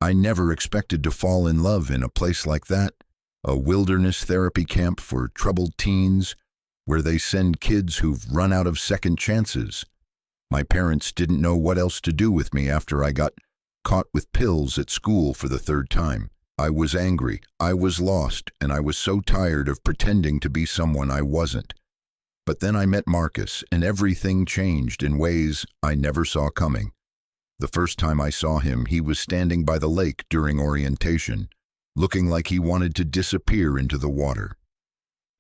I never expected to fall in love in a place like that, a wilderness therapy camp for troubled teens, where they send kids who've run out of second chances. My parents didn't know what else to do with me after I got caught with pills at school for the third time. I was angry, I was lost, and I was so tired of pretending to be someone I wasn't. But then I met Marcus, and everything changed in ways I never saw coming. The first time I saw him, he was standing by the lake during orientation, looking like he wanted to disappear into the water.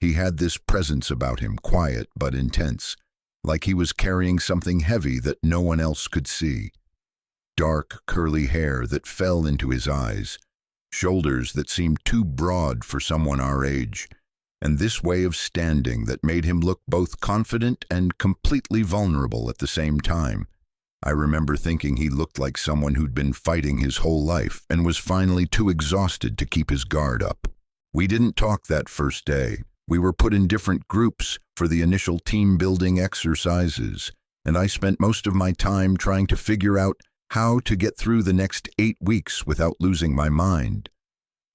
He had this presence about him, quiet but intense, like he was carrying something heavy that no one else could see. Dark, curly hair that fell into his eyes, shoulders that seemed too broad for someone our age, and this way of standing that made him look both confident and completely vulnerable at the same time. I remember thinking he looked like someone who'd been fighting his whole life and was finally too exhausted to keep his guard up. We didn't talk that first day. We were put in different groups for the initial team-building exercises, and I spent most of my time trying to figure out how to get through the next 8 weeks without losing my mind.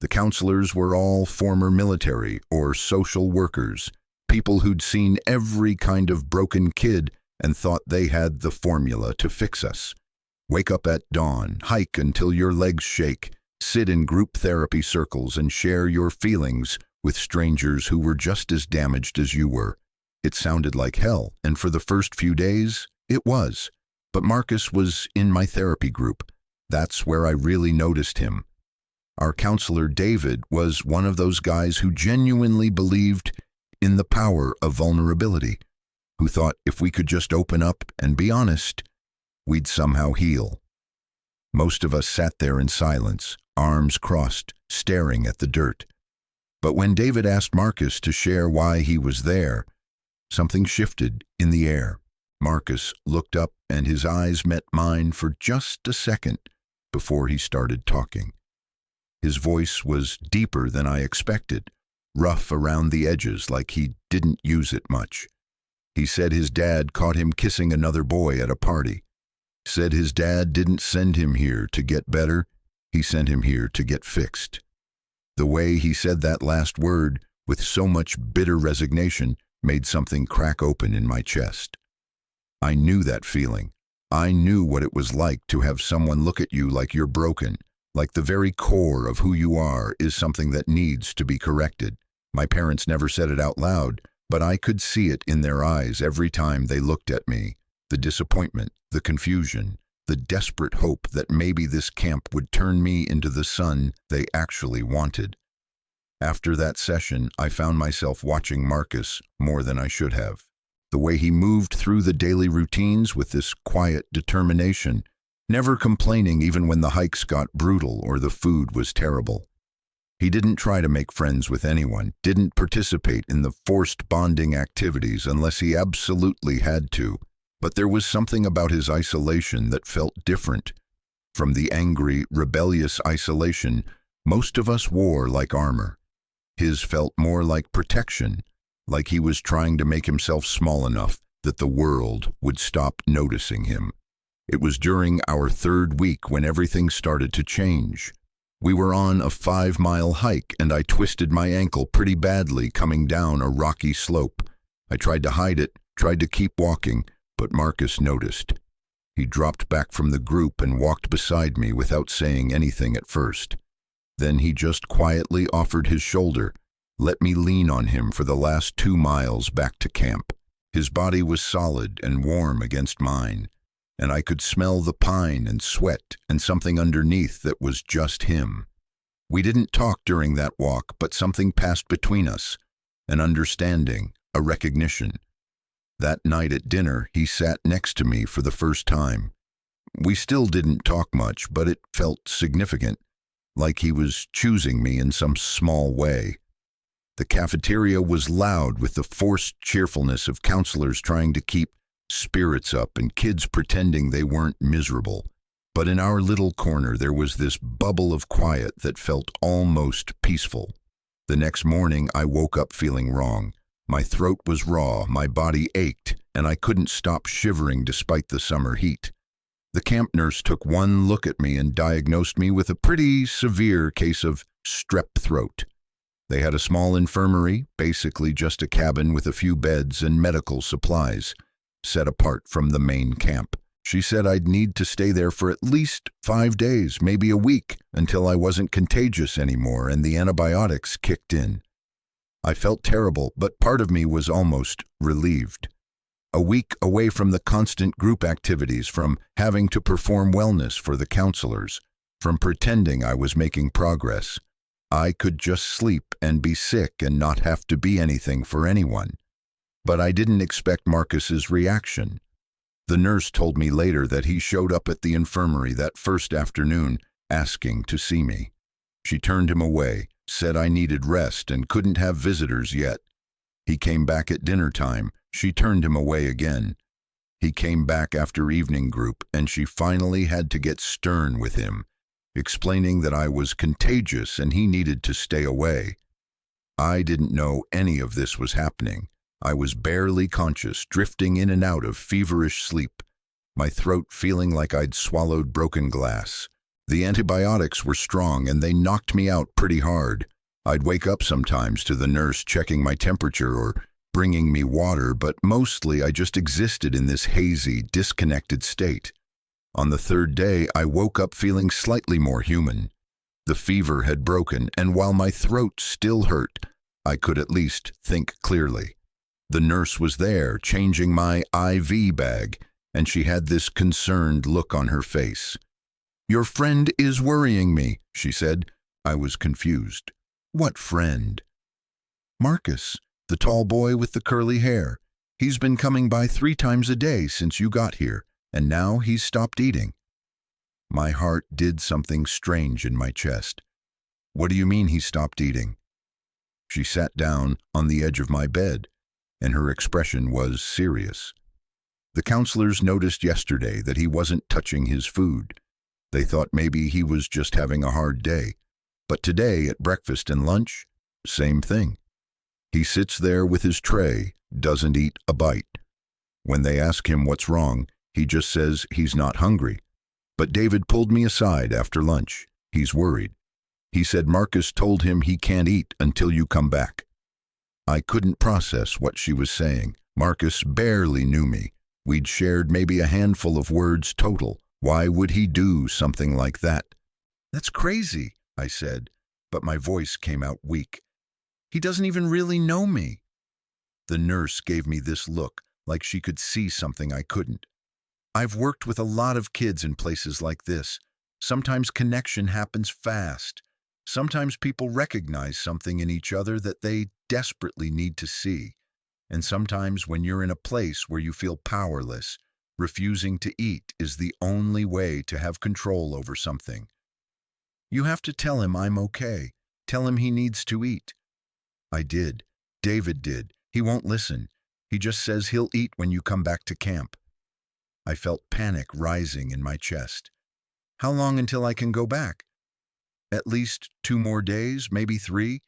The counselors were all former military or social workers, people who'd seen every kind of broken kid and thought they had the formula to fix us. Wake up at dawn, hike until your legs shake, sit in group therapy circles and share your feelings with strangers who were just as damaged as you were. It sounded like hell, and for the first few days, it was. But Marcus was in my therapy group. That's where I really noticed him. Our counselor, David, was one of those guys who genuinely believed in the power of vulnerability, who thought if we could just open up and be honest, we'd somehow heal. Most of us sat there in silence, arms crossed, staring at the dirt. But when David asked Marcus to share why he was there, something shifted in the air. Marcus looked up and his eyes met mine for just a second before he started talking. His voice was deeper than I expected, rough around the edges like he didn't use it much. He said his dad caught him kissing another boy at a party. Said his dad didn't send him here to get better, he sent him here to get fixed. The way he said that last word with so much bitter resignation made something crack open in my chest. I knew that feeling. I knew what it was like to have someone look at you like you're broken, like the very core of who you are is something that needs to be corrected. My parents never said it out loud, but I could see it in their eyes every time they looked at me. The disappointment, the confusion, the desperate hope that maybe this camp would turn me into the son they actually wanted. After that session, I found myself watching Marcus more than I should have. The way he moved through the daily routines with this quiet determination, never complaining even when the hikes got brutal or the food was terrible. He didn't try to make friends with anyone, didn't participate in the forced bonding activities unless he absolutely had to. But there was something about his isolation that felt different from the angry, rebellious isolation most of us wore like armor. His felt more like protection, like he was trying to make himself small enough that the world would stop noticing him. It was during our third week when everything started to change. We were on a 5-mile hike and I twisted my ankle pretty badly coming down a rocky slope. I tried to hide it, tried to keep walking, but Marcus noticed. He dropped back from the group and walked beside me without saying anything at first. Then he just quietly offered his shoulder, let me lean on him for the last 2 miles back to camp. His body was solid and warm against mine, and I could smell the pine and sweat and something underneath that was just him. We didn't talk during that walk, but something passed between us, an understanding, a recognition. That night at dinner, he sat next to me for the first time. We still didn't talk much, but it felt significant, like he was choosing me in some small way. The cafeteria was loud with the forced cheerfulness of counselors trying to keep spirits up and kids pretending they weren't miserable. But in our little corner, there was this bubble of quiet that felt almost peaceful. The next morning, I woke up feeling wrong. My throat was raw, my body ached, and I couldn't stop shivering despite the summer heat. The camp nurse took one look at me and diagnosed me with a pretty severe case of strep throat. They had a small infirmary, basically just a cabin with a few beds and medical supplies, set apart from the main camp. She said I'd need to stay there for at least 5 days, maybe a week, until I wasn't contagious anymore and the antibiotics kicked in. I felt terrible, but part of me was almost relieved. A week away from the constant group activities, from having to perform wellness for the counselors, from pretending I was making progress. I could just sleep and be sick and not have to be anything for anyone. But I didn't expect Marcus's reaction. The nurse told me later that he showed up at the infirmary that first afternoon, asking to see me. She turned him away, said I needed rest and couldn't have visitors yet. He came back at dinner time. She turned him away again. He came back after evening group, and she finally had to get stern with him, explaining that I was contagious and he needed to stay away. I didn't know any of this was happening. I was barely conscious, drifting in and out of feverish sleep, my throat feeling like I'd swallowed broken glass. The antibiotics were strong and they knocked me out pretty hard. I'd wake up sometimes to the nurse checking my temperature or bringing me water, but mostly I just existed in this hazy, disconnected state. On the third day, I woke up feeling slightly more human. The fever had broken, and while my throat still hurt, I could at least think clearly. The nurse was there, changing my IV bag, and she had this concerned look on her face. "Your friend is worrying me," she said. I was confused. "What friend?" "Marcus, the tall boy with the curly hair. He's been coming by 3 times a day since you got here, and now he's stopped eating." My heart did something strange in my chest. "What do you mean he stopped eating?" She sat down on the edge of my bed, and her expression was serious. "The counselors noticed yesterday that he wasn't touching his food. They thought maybe he was just having a hard day. But today, at breakfast and lunch, same thing. He sits there with his tray, doesn't eat a bite. When they ask him what's wrong, he just says he's not hungry. But David pulled me aside after lunch. He's worried. He said Marcus told him he can't eat until you come back." I couldn't process what she was saying. Marcus barely knew me. We'd shared maybe a handful of words total. Why would he do something like that? "That's crazy," I said, but my voice came out weak. "He doesn't even really know me." The nurse gave me this look, like she could see something I couldn't. "I've worked with a lot of kids in places like this. Sometimes connection happens fast. Sometimes people recognize something in each other that they desperately need to see. And sometimes when you're in a place where you feel powerless, refusing to eat is the only way to have control over something. You have to tell him I'm okay. Tell him he needs to eat." I did. David did. He won't listen. He just says he'll eat when you come back to camp. I felt panic rising in my chest. "How long until I can go back?" "At least 2 more days, maybe 3.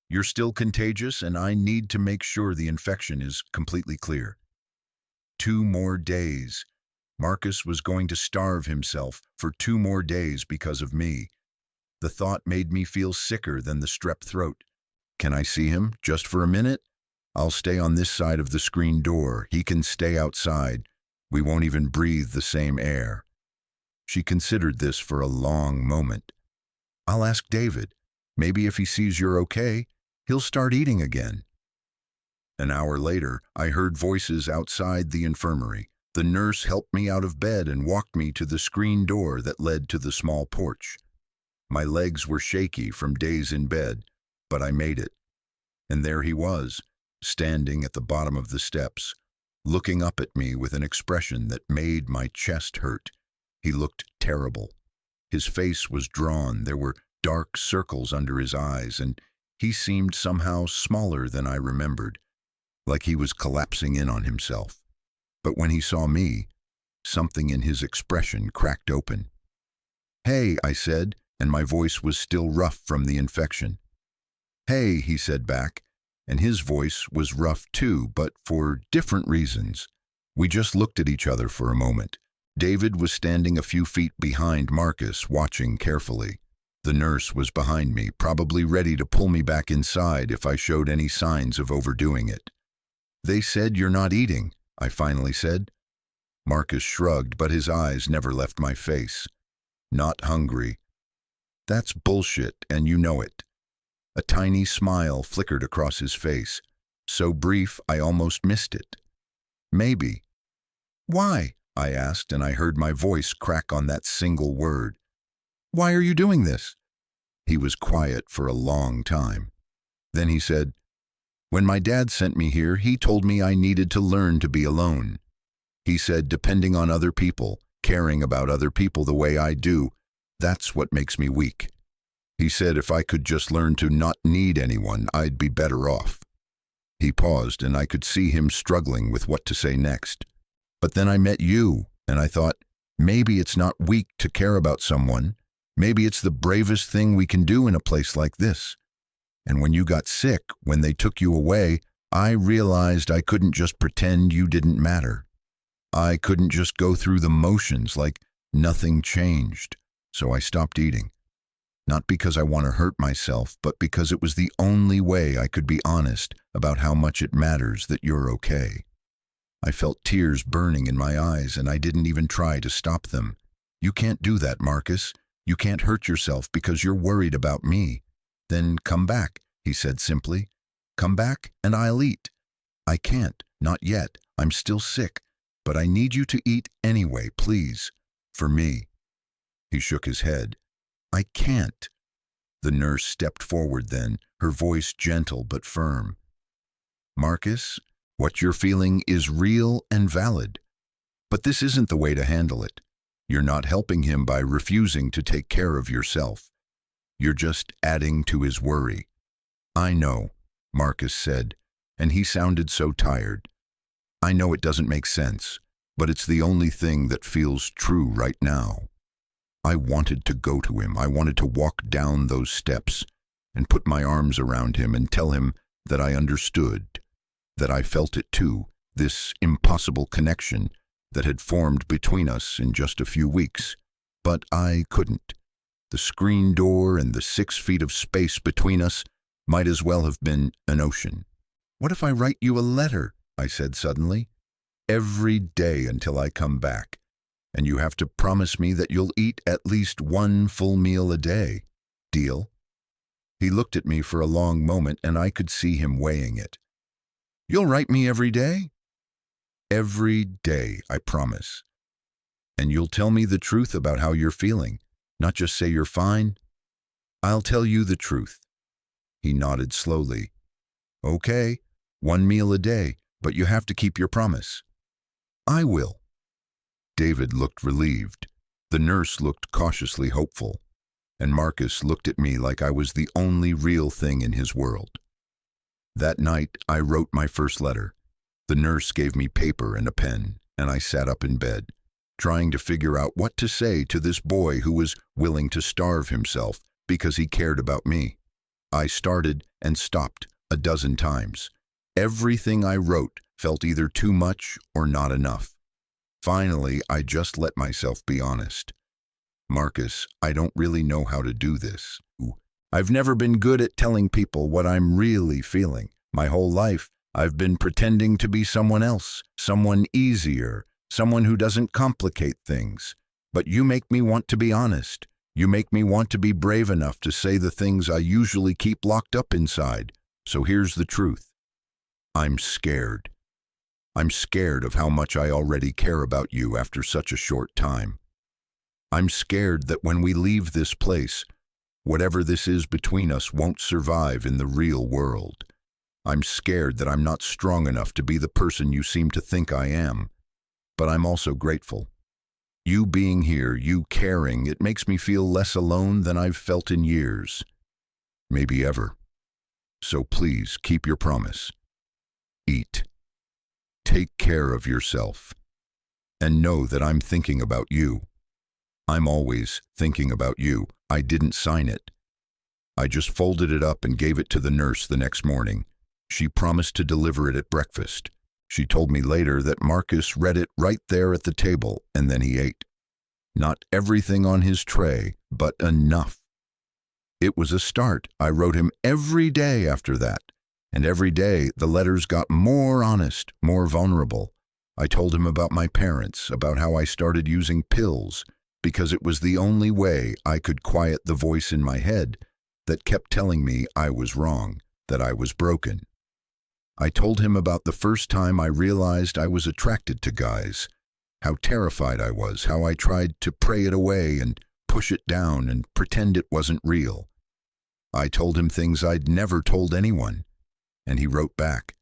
You're still contagious, and I need to make sure the infection is completely clear." 2 more days. Marcus was going to starve himself for 2 more days because of me. The thought made me feel sicker than the strep throat. "Can I see him, just for a minute? I'll stay on this side of the screen door. He can stay outside. We won't even breathe the same air." She considered this for a long moment. "I'll ask David. Maybe if he sees you're okay, he'll start eating again." An hour later, I heard voices outside the infirmary. The nurse helped me out of bed and walked me to the screen door that led to the small porch. My legs were shaky from days in bed, but I made it. And there he was, standing at the bottom of the steps, looking up at me with an expression that made my chest hurt. He looked terrible. His face was drawn, there were dark circles under his eyes, and he seemed somehow smaller than I remembered, like he was collapsing in on himself. But when he saw me, something in his expression cracked open. "Hey," I said, and my voice was still rough from the infection. "Hey," he said back, and his voice was rough too, but for different reasons. We just looked at each other for a moment. David was standing a few feet behind Marcus, watching carefully. The nurse was behind me, probably ready to pull me back inside if I showed any signs of overdoing it. "They said you're not eating," I finally said. Marcus shrugged, but his eyes never left my face. "Not hungry." "That's bullshit, and you know it." A tiny smile flickered across his face, so brief I almost missed it. "Maybe." "Why?" I asked, and I heard my voice crack on that single word. "Why are you doing this?" He was quiet for a long time. Then he said, "When my dad sent me here, he told me I needed to learn to be alone. He said depending on other people, caring about other people the way I do, that's what makes me weak. He said if I could just learn to not need anyone, I'd be better off." He paused, and I could see him struggling with what to say next. "But then I met you, and I thought, maybe it's not weak to care about someone. Maybe it's the bravest thing we can do in a place like this. And when you got sick, when they took you away, I realized I couldn't just pretend you didn't matter. I couldn't just go through the motions like nothing changed. So I stopped eating. Not because I want to hurt myself, but because it was the only way I could be honest about how much it matters that you're okay." I felt tears burning in my eyes, and I didn't even try to stop them. "You can't do that, Marcus. You can't hurt yourself because you're worried about me." "Then come back," he said simply. "Come back and I'll eat." "I can't, not yet. I'm still sick. But I need you to eat anyway, please. For me." He shook his head. "I can't." The nurse stepped forward then, her voice gentle but firm. "Marcus, what you're feeling is real and valid. But this isn't the way to handle it. You're not helping him by refusing to take care of yourself. You're just adding to his worry." "I know," Marcus said, and he sounded so tired. "I know it doesn't make sense, but it's the only thing that feels true right now." I wanted to go to him. I wanted to walk down those steps and put my arms around him and tell him that I understood, that I felt it too, this impossible connection that had formed between us in just a few weeks. But I couldn't. The screen door and the 6 feet of space between us might as well have been an ocean. "What if I write you a letter?" I said suddenly. "Every day until I come back. And you have to promise me that you'll eat at least 1 full meal a day. Deal?" He looked at me for a long moment, and I could see him weighing it. "You'll write me every day?" "Every day, I promise. And you'll tell me the truth about how you're feeling, not just say you're fine?" "I'll tell you the truth." He nodded slowly. "Okay, 1 meal a day, but you have to keep your promise." "I will." David looked relieved. The nurse looked cautiously hopeful. And Marcus looked at me like I was the only real thing in his world. That night, I wrote my first letter. The nurse gave me paper and a pen, and I sat up in bed, trying to figure out what to say to this boy who was willing to starve himself because he cared about me. I started and stopped a dozen times. Everything I wrote felt either too much or not enough. Finally, I just let myself be honest. "Marcus, I don't really know how to do this. I've never been good at telling people what I'm really feeling. My whole life, I've been pretending to be someone else, someone easier, someone who doesn't complicate things. But you make me want to be honest. You make me want to be brave enough to say the things I usually keep locked up inside. So here's the truth. I'm scared. I'm scared of how much I already care about you after such a short time. I'm scared that when we leave this place, whatever this is between us won't survive in the real world. I'm scared that I'm not strong enough to be the person you seem to think I am. But I'm also grateful. You being here, you caring, it makes me feel less alone than I've felt in years. Maybe ever. So please keep your promise. Eat. Take care of yourself. And know that I'm thinking about you. I'm always thinking about you. I didn't sign it. I just folded it up and gave it to the nurse the next morning. She promised to deliver it at breakfast. She told me later that Marcus read it right there at the table, and then he ate. Not everything on his tray, but enough. It was a start. I wrote him every day after that, and every day the letters got more honest, more vulnerable. I told him about my parents, about how I started using pills, because it was the only way I could quiet the voice in my head that kept telling me I was wrong, that I was broken. I told him about the first time I realized I was attracted to guys, how terrified I was, how I tried to pray it away and push it down and pretend it wasn't real. I told him things I'd never told anyone, and he wrote back.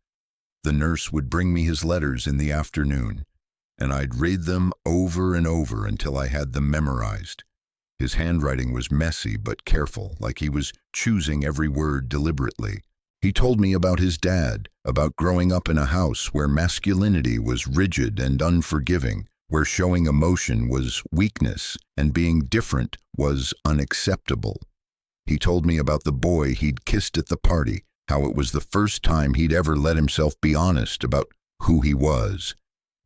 The nurse would bring me his letters in the afternoon, and I'd read them over and over until I had them memorized. His handwriting was messy but careful, like he was choosing every word deliberately. He told me about his dad, about growing up in a house where masculinity was rigid and unforgiving, where showing emotion was weakness and being different was unacceptable. He told me about the boy he'd kissed at the party, how it was the first time he'd ever let himself be honest about who he was,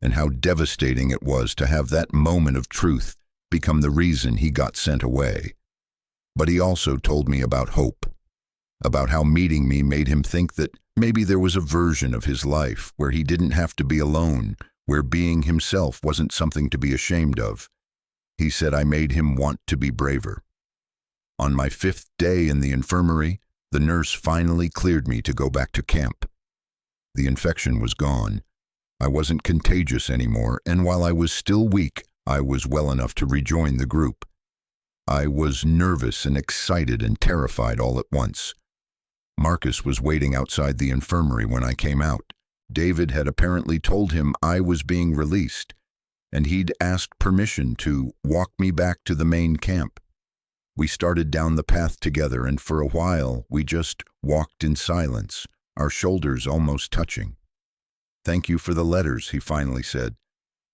and how devastating it was to have that moment of truth become the reason he got sent away. But he also told me about hope, about how meeting me made him think that maybe there was a version of his life where he didn't have to be alone, where being himself wasn't something to be ashamed of. He said I made him want to be braver. On my 5th day in the infirmary, the nurse finally cleared me to go back to camp. The infection was gone. I wasn't contagious anymore, and while I was still weak, I was well enough to rejoin the group. I was nervous and excited and terrified all at once. Marcus was waiting outside the infirmary when I came out. David had apparently told him I was being released, and he'd asked permission to walk me back to the main camp. We started down the path together, and for a while we just walked in silence, our shoulders almost touching. "Thank you for the letters," he finally said.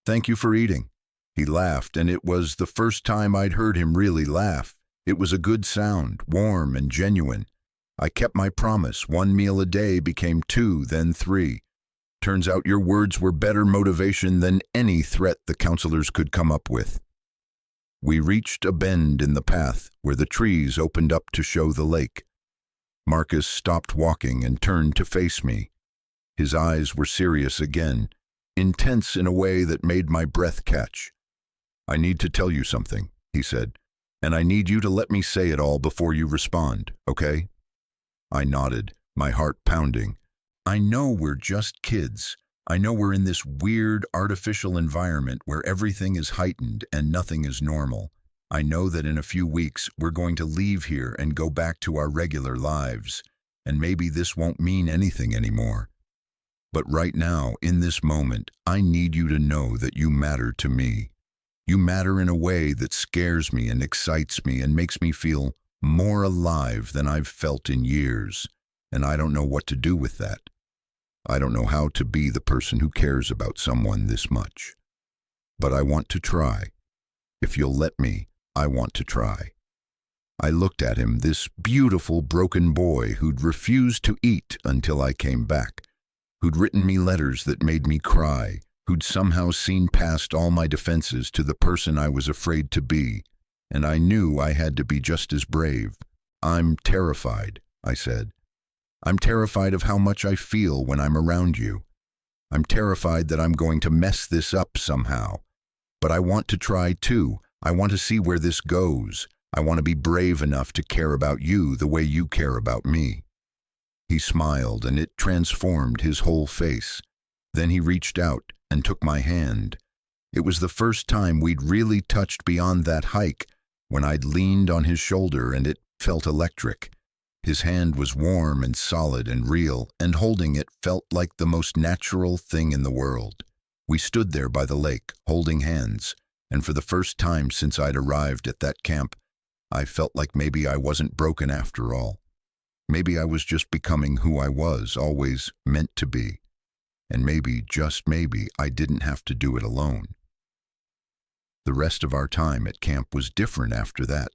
"Thank you for eating." He laughed, and it was the first time I'd heard him really laugh. It was a good sound, warm and genuine. I kept my promise. 1 meal a day became 2, then 3. Turns out your words were better motivation than any threat the counselors could come up with. We reached a bend in the path where the trees opened up to show the lake. Marcus stopped walking and turned to face me. His eyes were serious again, intense in a way that made my breath catch. "I need to tell you something," he said, "and I need you to let me say it all before you respond, okay?" I nodded, my heart pounding. I know we're just kids. I know we're in this weird, artificial environment where everything is heightened and nothing is normal. I know that in a few weeks we're going to leave here and go back to our regular lives, and maybe this won't mean anything anymore. But right now, in this moment, I need you to know that you matter to me. You matter in a way that scares me and excites me and makes me feel more alive than I've felt in years, and I don't know what to do with that. I don't know how to be the person who cares about someone this much. But I want to try. If you'll let me, I want to try. I looked at him, this beautiful broken boy who'd refused to eat until I came back, who'd written me letters that made me cry, who'd somehow seen past all my defenses to the person I was afraid to be, and I knew I had to be just as brave. "I'm terrified," I said. "I'm terrified of how much I feel when I'm around you. I'm terrified that I'm going to mess this up somehow. But I want to try too. I want to see where this goes. I want to be brave enough to care about you the way you care about me." He smiled, and it transformed his whole face. Then he reached out and took my hand. It was the first time we'd really touched beyond that hike, when I'd leaned on his shoulder and it felt electric. His hand was warm and solid and real, and holding it felt like the most natural thing in the world. We stood there by the lake, holding hands, and for the first time since I'd arrived at that camp, I felt like maybe I wasn't broken after all. Maybe I was just becoming who I was, always meant to be. And maybe, just maybe, I didn't have to do it alone. The rest of our time at camp was different after that.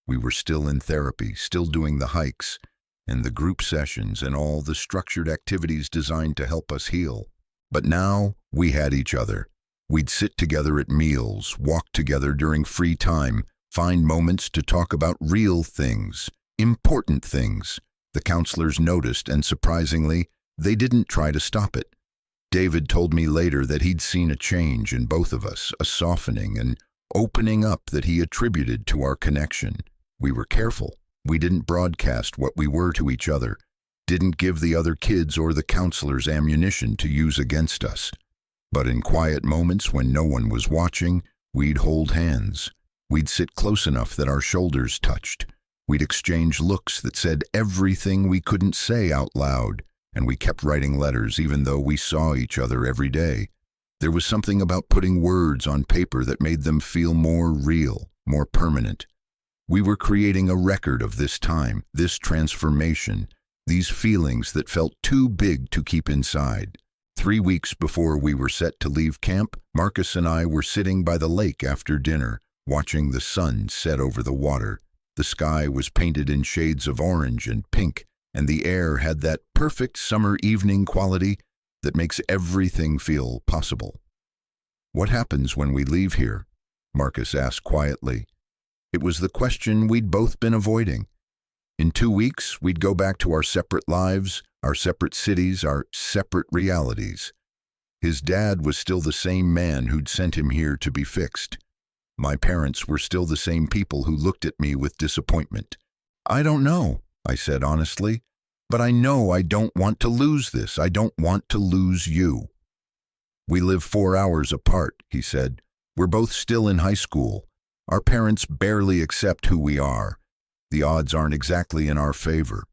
We were still in therapy, still doing the hikes, and the group sessions and all the structured activities designed to help us heal. But now we had each other. We'd sit together at meals, walk together during free time, find moments to talk about real things, important things. The counselors noticed, and surprisingly, they didn't try to stop it. David told me later that he'd seen a change in both of us, a softening and opening up that he attributed to our connection. We were careful. We didn't broadcast what we were to each other, didn't give the other kids or the counselors ammunition to use against us. But in quiet moments when no one was watching, we'd hold hands. We'd sit close enough that our shoulders touched. We'd exchange looks that said everything we couldn't say out loud, and we kept writing letters even though we saw each other every day. There was something about putting words on paper that made them feel more real, more permanent. We were creating a record of this time, this transformation, these feelings that felt too big to keep inside. 3 weeks before we were set to leave camp, Marcus and I were sitting by the lake after dinner, watching the sun set over the water. The sky was painted in shades of orange and pink, and the air had that perfect summer evening quality that makes everything feel possible. "What happens when we leave here?" Marcus asked quietly. It was the question we'd both been avoiding. In 2 weeks, we'd go back to our separate lives, our separate cities, our separate realities. His dad was still the same man who'd sent him here to be fixed. My parents were still the same people who looked at me with disappointment. "I don't know," I said honestly, "but I know I don't want to lose this. I don't want to lose you." "We live 4 hours apart," he said. "We're both still in high school. Our parents barely accept who we are. The odds aren't exactly in our favor."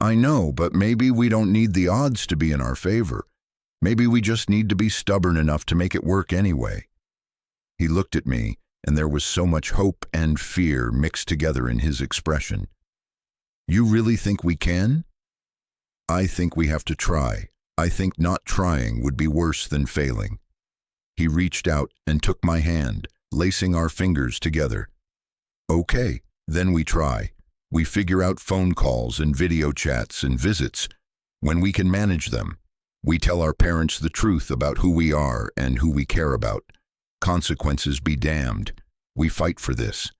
"I know, but maybe we don't need the odds to be in our favor. Maybe we just need to be stubborn enough to make it work anyway." He looked at me, and there was so much hope and fear mixed together in his expression. "You really think we can?" "I think we have to try. I think not trying would be worse than failing." He reached out and took my hand, lacing our fingers together. "Okay, then we try. We figure out phone calls and video chats and visits when we can manage them. We tell our parents the truth about who we are and who we care about. Consequences be damned. We fight for this."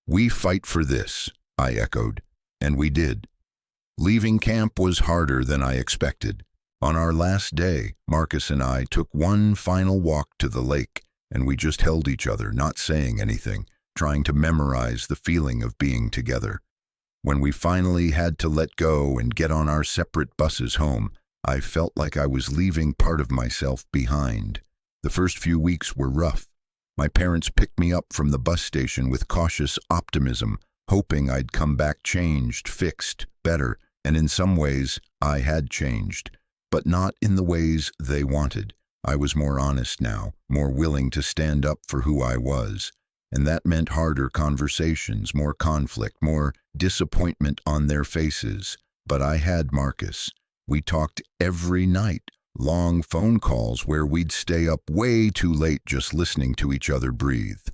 "We fight for this," I echoed, and we did. Leaving camp was harder than I expected. On our last day, Marcus and I took one final walk to the lake, and we just held each other, not saying anything, trying to memorize the feeling of being together. When we finally had to let go and get on our separate buses home, I felt like I was leaving part of myself behind. The first few weeks were rough. My parents picked me up from the bus station with cautious optimism, hoping I'd come back changed, fixed, better, and in some ways I had changed, but not in the ways they wanted. I was more honest now, more willing to stand up for who I was, and that meant harder conversations, more conflict, more disappointment on their faces. But I had Marcus. We talked every night. Long phone calls where we'd stay up way too late just listening to each other breathe.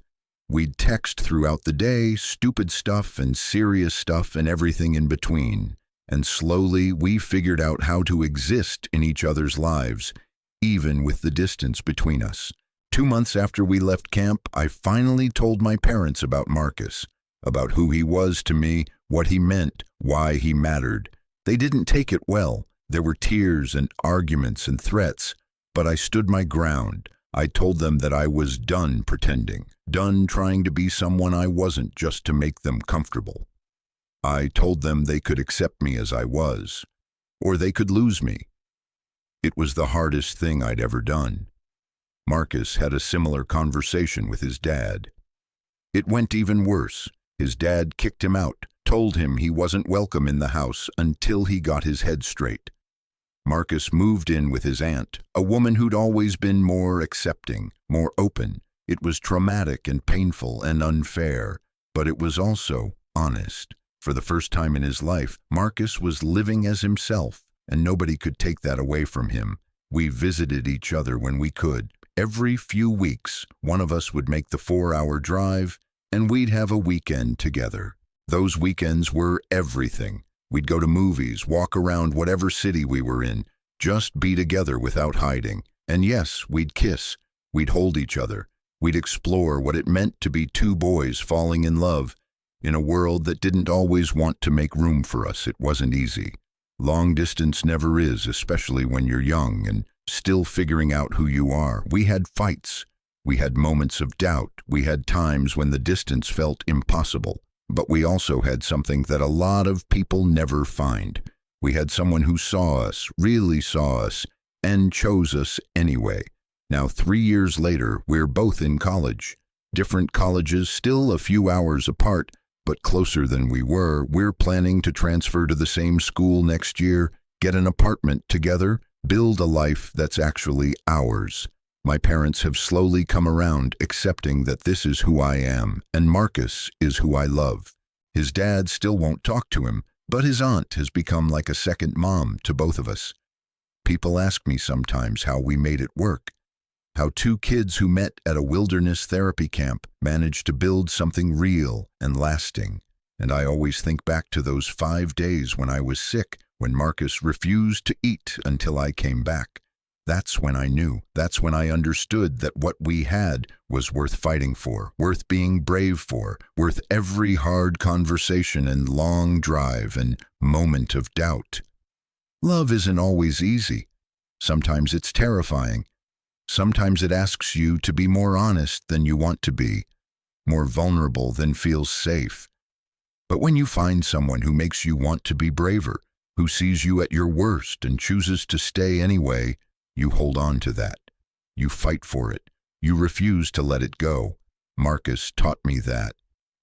We'd text throughout the day, stupid stuff and serious stuff and everything in between. And slowly we figured out how to exist in each other's lives, even with the distance between us. 2 months after we left camp, I finally told my parents about Marcus, about who he was to me, what he meant, why he mattered. They didn't take it well. There were tears and arguments and threats, but I stood my ground. I told them that I was done pretending, done trying to be someone I wasn't just to make them comfortable. I told them they could accept me as I was, or they could lose me. It was the hardest thing I'd ever done. Marcus had a similar conversation with his dad. It went even worse. His dad kicked him out, told him he wasn't welcome in the house until he got his head straight. Marcus moved in with his aunt, a woman who'd always been more accepting, more open. It was traumatic and painful and unfair, but it was also honest. For the first time in his life, Marcus was living as himself, and nobody could take that away from him. We visited each other when we could. Every few weeks, one of us would make the 4-hour drive, and we'd have a weekend together. Those weekends were everything. We'd go to movies, walk around whatever city we were in, Just be together without hiding. And yes, we'd kiss. We'd hold each other. We'd explore what it meant to be two boys falling in love in a world that didn't always want to make room for us. It wasn't easy. Long distance never is, especially when you're young and still figuring out who you are. We had fights. We had moments of doubt. We had times when the distance felt impossible. But we also had something that a lot of people never find. We had someone who saw us, really saw us, and chose us anyway. Now, 3 years later, we're both in college. Different colleges, still a few hours apart, but closer than we were. We're planning to transfer to the same school next year, get an apartment together, build a life that's actually ours. My parents have slowly come around, accepting that this is who I am, and Marcus is who I love. His dad still won't talk to him, but his aunt has become like a second mom to both of us. People ask me sometimes how we made it work, how two kids who met at a wilderness therapy camp managed to build something real and lasting. And I always think back to those 5 days when I was sick, when Marcus refused to eat until I came back. That's when I knew, that's when I understood that what we had was worth fighting for, worth being brave for, worth every hard conversation and long drive and moment of doubt. Love isn't always easy. Sometimes it's terrifying. Sometimes it asks you to be more honest than you want to be, more vulnerable than feels safe. But when you find someone who makes you want to be braver, who sees you at your worst and chooses to stay anyway, you hold on to that. You fight for it. You refuse to let it go. Marcus taught me that.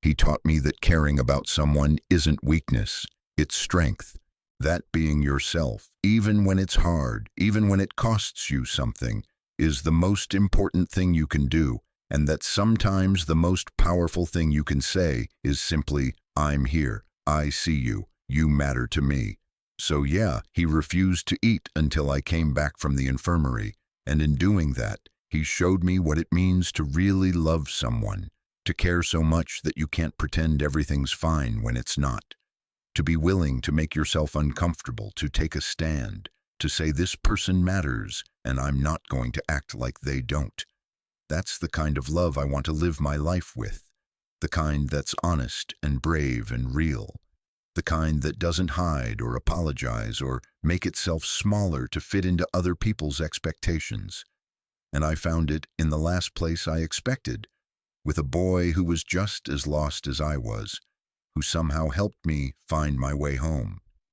He taught me that caring about someone isn't weakness, it's strength. That being yourself, even when it's hard, even when it costs you something, is the most important thing you can do, and that sometimes the most powerful thing you can say is simply, I'm here, I see you, you matter to me. So yeah, he refused to eat until I came back from the infirmary, and in doing that, he showed me what it means to really love someone, to care so much that you can't pretend everything's fine when it's not, to be willing to make yourself uncomfortable, to take a stand, to say this person matters and I'm not going to act like they don't. That's the kind of love I want to live my life with, the kind that's honest and brave and real. The kind that doesn't hide or apologize or make itself smaller to fit into other people's expectations. And I found it in the last place I expected, with a boy who was just as lost as I was, who somehow helped me find my way home.